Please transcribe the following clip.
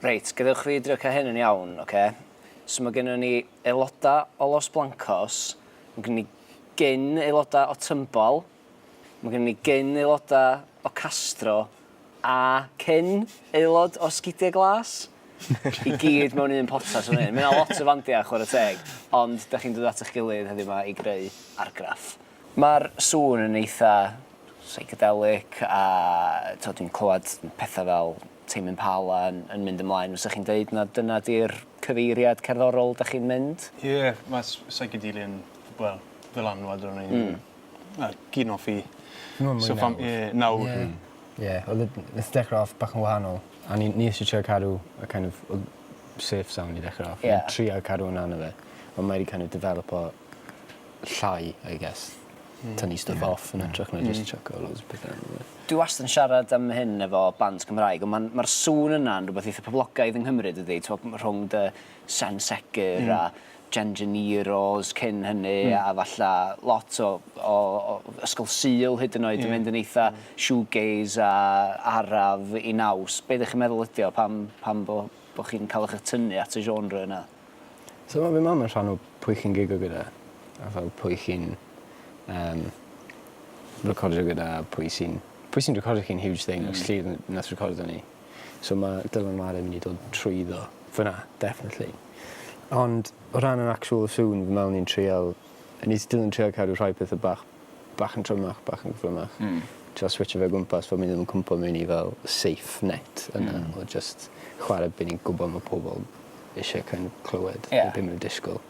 Reit, gadewch fi drio cael hyn yn iawn, oce? So mae gennym ni aelodau o Los Blancos, mae gennym ni gyn aelodau o Tymbol, mae gennym ni gyn aelodau o Castro, a cyn aelod o Sgidiau Glas. I gyd mewn un potas o'n hyn. Mae'n lot o fandiau chwarae teg, ond da chi'n dod at eich gilydd heddiw yma i greu argraff. Mae'r sŵn yn eitha psychedelic a dwi'n clywed pethau fel Tame Impala yn mynd ymlaen. Fysa chi'n dweud na dyna di'r cyfeiriad cerddorol da chi'n mynd? Ie, mae psychedelia yn, wel, fel anwad o'n i'n... Gyn o ffi. Nawr. Ie, oedd y dechrau off bach yn wahanol. A ni eisiau trio cadw y kind of safe sound i dechrau off. Ni'n trio cadw yn anna fe. Ond mae wedi kind of develop o llai, I guess. Tynnu stuff off yn ytrach na just chucko loads o pethau. Dwi wastad yn siarad am hyn efo band Cymraeg, ond mae'r sŵn yna'n rhywbeth eitha poblogaidd yng Nghymru, dydy, rhwng dy Sen Segur a Gengeneros cyn hynny, a falla lot o ysgol Sul hyd yn oed yn mynd yn eitha shoegaze a araf i naws. Be ydych chi'n meddwl ydi o pam bo chi'n cael eich tynnu at y genre yna? So mae fi mam yn rhan o pwy chi'n gigo gyda, a fel pwy chi'n recordio gyda, pwy sy'n recordio chi'n huge thing, ac Llyr nath recordio ni. So mae Dylan Mare yn mynd i dod trwyddo. Fyna, definitely. Ond o ran yr actual sŵn, fy mewn ni'n trial, ni still yn trial cadw rhai pethau bach yn trymach, bach yn gryfach. Trio switcho fe gwmpas, fel mynd yn cwmpo mewn i fel safe net yna, o just chwarae byd ni'n gwybod mae pobl eisiau kind of clywed, beth mae'n disgwyl.